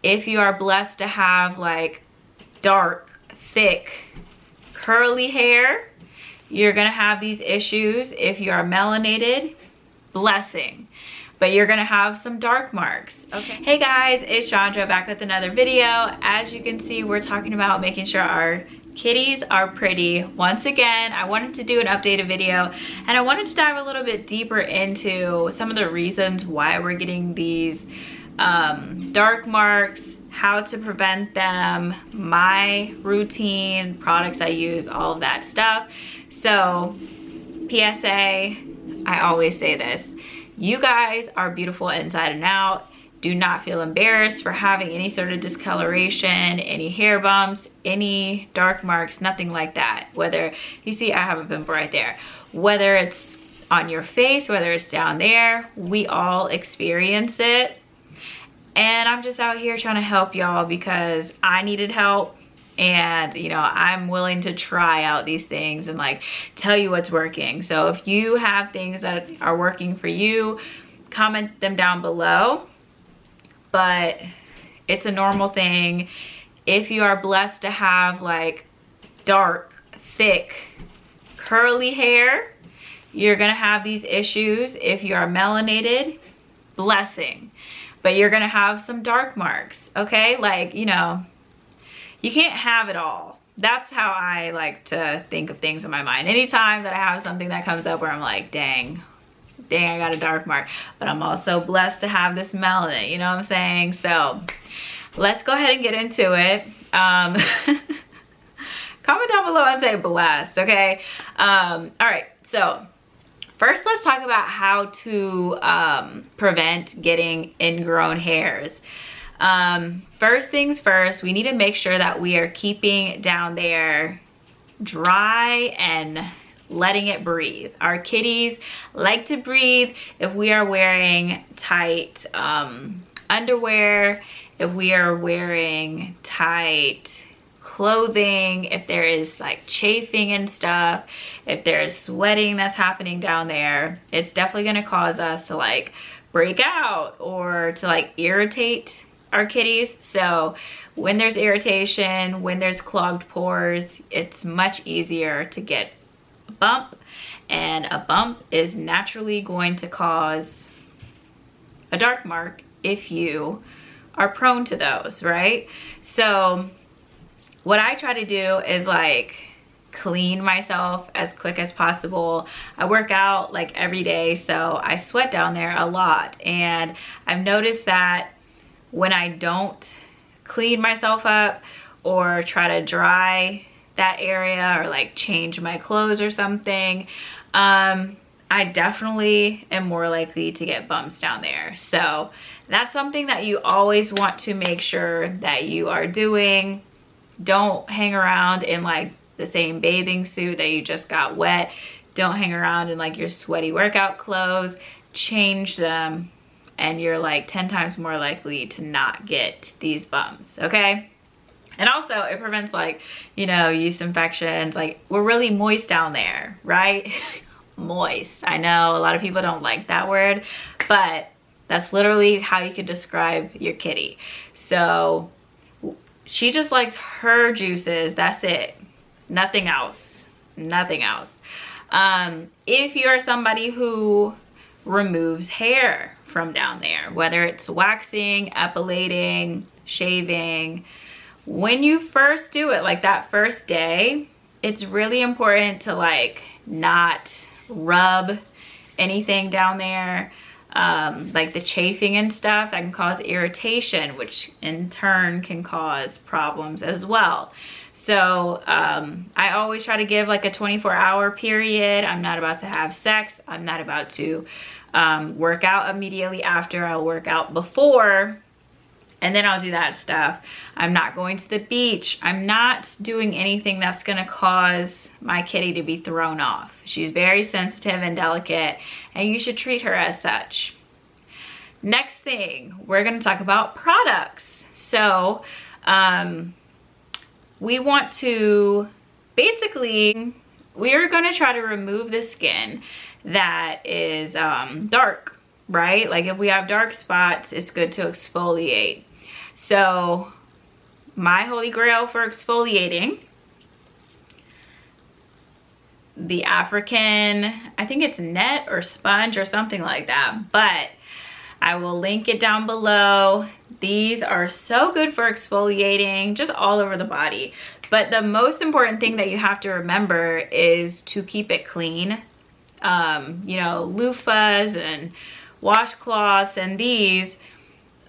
if you are blessed to have like dark, thick, curly hair, you're gonna have these issues. If you are melanated, blessing, but you're gonna have some dark marks. Okay. Hey guys, it's Chandra back with another video. As you can see, we're talking about making sure our kitties are pretty. Once again, I wanted to do an updated video and I wanted to dive a little bit deeper into some of the reasons why we're getting these dark marks, how to prevent them, my routine, products I use, all of that stuff. So PSA, I always say this, you guys are beautiful inside and out. Do not feel embarrassed for having any sort of discoloration, any hair bumps, any dark marks, nothing like that. Whether you see, I have a pimple right there, whether it's on your face, whether it's down there, we all experience it. And I'm just out here trying to help y'all because I needed help. And you know, I'm willing to try out these things and like tell you what's working. So if you have things that are working for you, comment them down below. But it's a normal thing. If you are blessed to have like dark, thick, curly hair, you're gonna have these issues. If you are melanated, blessing, but you're gonna have some dark marks, okay? Like, you know, you can't have it all. That's how I like to think of things in my mind. Anytime that I have something that comes up where I'm like, dang, I got a dark mark, but I'm also blessed to have this melanin, you know what I'm saying? So let's go ahead and get into it. Comment down below and say blessed, okay? All right, so first let's talk about how to prevent getting ingrown hairs. First things first, we need to make sure that we are keeping down there dry and letting it breathe. Our kitties like to breathe. If we are wearing tight underwear, if we are wearing tight clothing, if there is like chafing and stuff, if there's sweating that's happening down there, it's definitely going to cause us to like break out or to like irritate our kitties. So when there's irritation, when there's clogged pores, it's much easier to get a bump, and a bump is naturally going to cause a dark mark if you are prone to those, right? So what I try to do is like clean myself as quick as possible. I work out like every day, so I sweat down there a lot, and I've noticed that when I don't clean myself up or try to dry that area or like change my clothes or something, I definitely am more likely to get bumps down there. So that's something that you always want to make sure that you are doing. Don't hang around in like the same bathing suit that you just got wet. Don't hang around in like your sweaty workout clothes. Change them, and you're like 10 times more likely to not get these bumps, okay? And also it prevents like, you know, yeast infections. Like, we're really moist down there, right? Moist. I know a lot of people don't like that word, but that's literally how you can describe your kitty. So she just likes her juices, that's it. Nothing else, nothing else. If you're somebody who removes hair from down there, whether it's waxing, epilating, shaving, when you first do it, like that first day, it's really important to like not rub anything down there, like the chafing and stuff that can cause irritation, which in turn can cause problems as well. So I always try to give like a 24-hour period. I'm not about to have sex. I'm not about to work out immediately after. I'll work out before, and then I'll do that stuff. I'm not going to the beach. I'm not doing anything that's gonna cause my kitty to be thrown off. She's very sensitive and delicate, and you should treat her as such. Next thing, we're gonna talk about products. So we want to basically, we are gonna try to remove the skin that is dark, right? Like if we have dark spots, it's good to exfoliate. So my holy grail for exfoliating, the African, I think it's net or sponge or something like that, but I will link it down below. These are so good for exfoliating just all over the body. But the most important thing that you have to remember is to keep it clean. You know, loofahs and washcloths and these,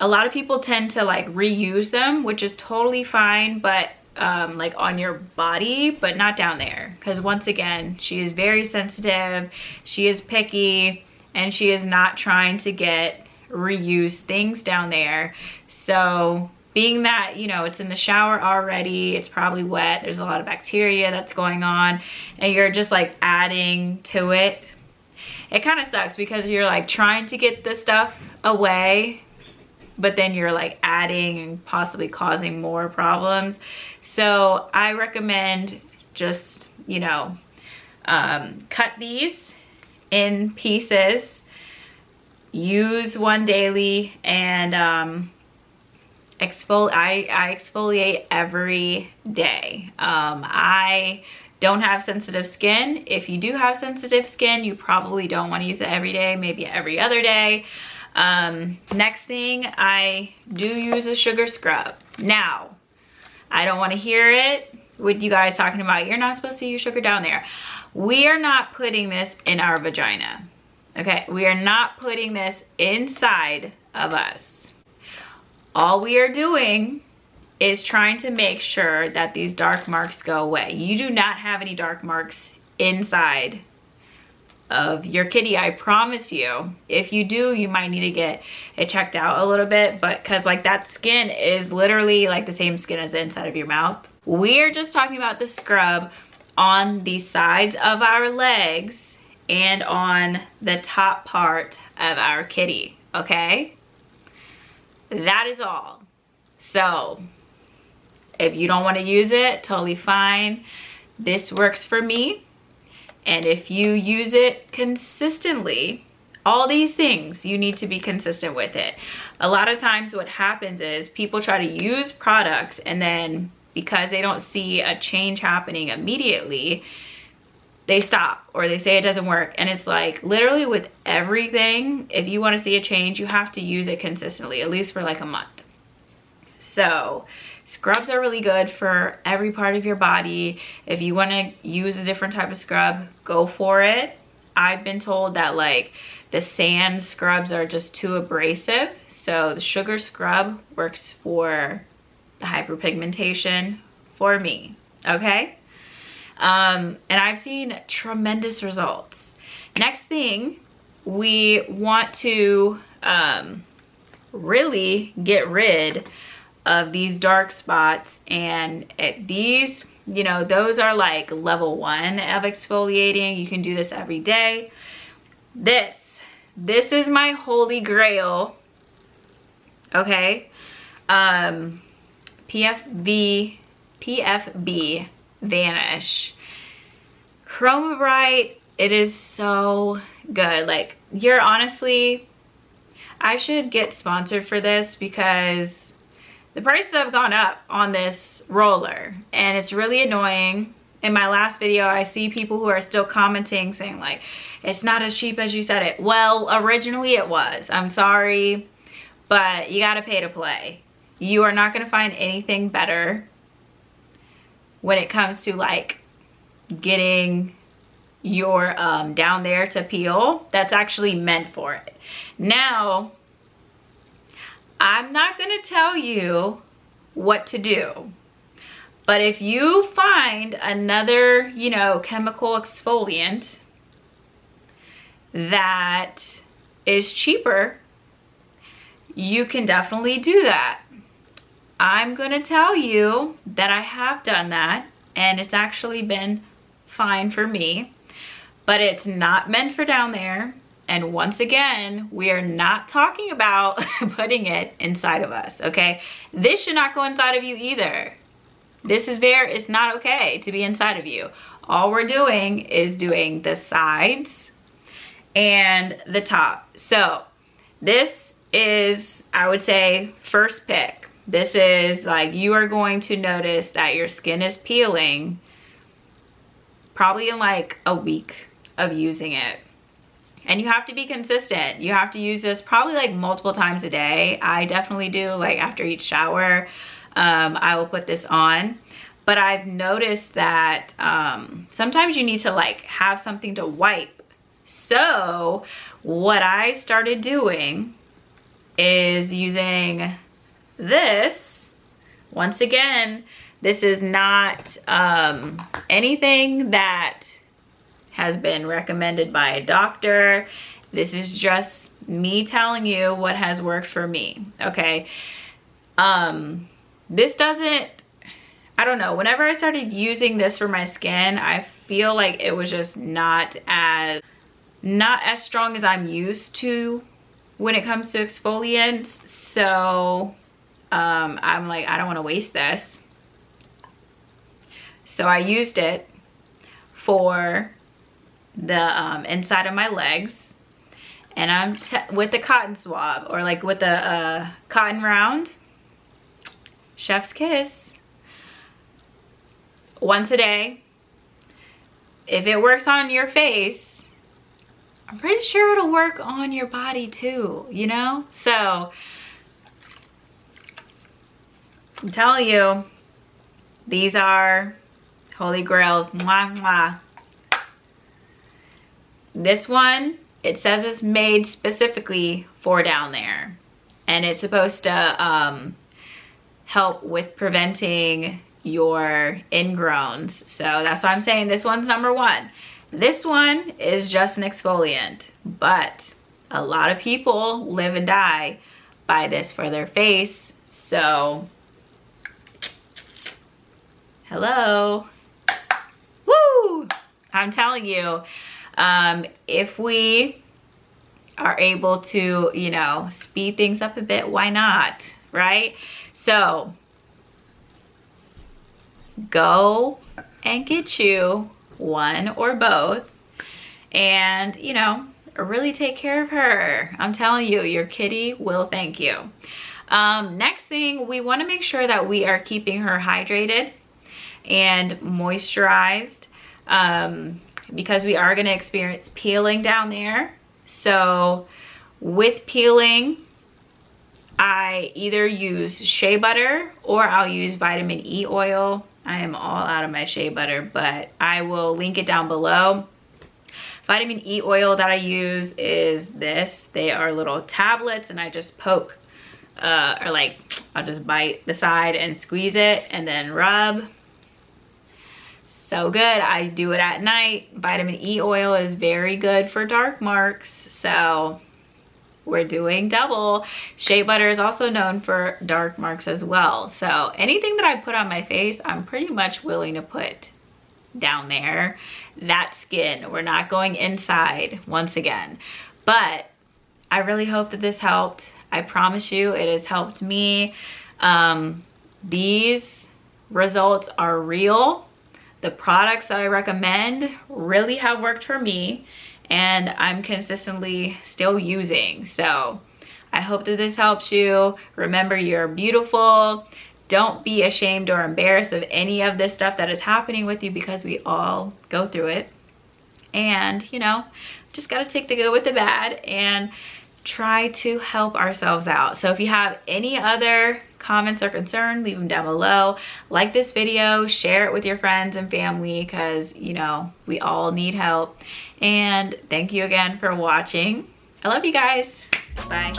a lot of people tend to like reuse them, which is totally fine, but like on your body, but not down there. Because once again, she is very sensitive, she is picky, and she is not trying to get reused things down there. So being that, you know, it's in the shower already, it's probably wet, there's a lot of bacteria that's going on, and you're just like adding to it. It kind of sucks because you're like trying to get this stuff away, but then you're like adding and possibly causing more problems. So I recommend just, you know, cut these in pieces, use one daily, and I exfoliate every day. I don't have sensitive skin. If you do have sensitive skin, you probably don't want to use it every day, maybe every other day. Next thing, I do use a sugar scrub. Now, I don't want to hear it with you guys talking about you're not supposed to use sugar down there. We are not putting this in our vagina. Okay, we are not putting this inside of us. All we are doing is trying to make sure that these dark marks go away. You do not have any dark marks inside of your kitty, I promise you. If you do, you might need to get it checked out a little bit, but because like that skin is literally like the same skin as the inside of your mouth. We are just talking about the scrub on the sides of our legs and on the top part of our kitty, okay? That is all. So if you don't want to use it, totally fine. This works for me. And if you use it consistently, all these things, you need to be consistent with it. A lot of times what happens is people try to use products, and then because they don't see a change happening immediately, they stop or they say it doesn't work. And it's like literally with everything, if you want to see a change, you have to use it consistently, at least for like a month. So scrubs are really good for every part of your body. If you want to use a different type of scrub, go for it. I've been told that like the sand scrubs are just too abrasive. So the sugar scrub works for the hyperpigmentation for me, okay? And I've seen tremendous results. Next thing, we want to really get rid of these dark spots, and these, you know, those are like level 1 of exfoliating. You can do this every day. This is my holy grail, okay? PFB Vanish Chroma Bright. It is so good. Like, you're honestly, I should get sponsored for this because the prices have gone up on this roller and it's really annoying. In my last video, I see people who are still commenting saying like, it's not as cheap as you said it. Well, originally it was. I'm sorry, but you gotta pay to play. You are not gonna find anything better when it comes to like getting your down there to peel. That's actually meant for it. Now, I'm not gonna tell you what to do, but if you find another, you know, chemical exfoliant that is cheaper, you can definitely do that. I'm gonna tell you that I have done that and it's actually been fine for me, but it's not meant for down there. And once again, we are not talking about putting it inside of us, okay? This should not go inside of you either. This is it's not okay to be inside of you. All we're doing is doing the sides and the top. So this is, I would say, first pick. This is like, you are going to notice that your skin is peeling probably in like a week of using it. And you have to be consistent. You have to use this probably like multiple times a day. I definitely do, like after each shower, I will put this on. But I've noticed that sometimes you need to like have something to wipe. So what I started doing is using this. Once again, this is not anything that has been recommended by a doctor. This is just me telling you what has worked for me, okay? This doesn't, I don't know, whenever I started using this for my skin, I feel like it was just not as strong as I'm used to when it comes to exfoliants. So I'm like, I don't want to waste this. So I used it for the inside of my legs, and I'm with the cotton swab, or like with the cotton round, chef's kiss, once a day. If it works on your face, I'm pretty sure it'll work on your body too, you know? So I'm telling you, these are holy grails. Mwah, mwah. This one, it says it's made specifically for down there, and it's supposed to help with preventing your ingrowns. So that's why I'm saying this one's number one. This one is just an exfoliant, but a lot of people live and die by this for their face. So hello. Woo! I'm telling you, if we are able to, you know, speed things up a bit, why not, right? So go and get you one or both, and, you know, really take care of her. I'm telling you, your kitty will thank you. Next thing, we want to make sure that we are keeping her hydrated and moisturized, because we are going to experience peeling down there. So with peeling, I either use shea butter or I'll use vitamin E oil. I am all out of my shea butter, but I will link it down below. Vitamin E oil that I use is this. They are little tablets, and I just poke, or like, I'll just bite the side and squeeze it and then rub. So good. I do it at night. Vitamin E oil is very good for dark marks, so we're doing double. Shea butter is also known for dark marks as well. So anything that I put on my face, I'm pretty much willing to put down there. That skin, we're not going inside once again. But I really hope that this helped. I promise you it has helped me. These results are real. The products that I recommend really have worked for me, and I'm consistently still using. So I hope that this helps you. Remember, you're beautiful. Don't be ashamed or embarrassed of any of this stuff that is happening with you, because we all go through it. And, you know, just gotta take the good with the bad and try to help ourselves out. So if you have any other comments or concern, leave them down below. Like this video, share it with your friends and family, because, you know, we all need help. And thank you again for watching. I love you guys. Bye.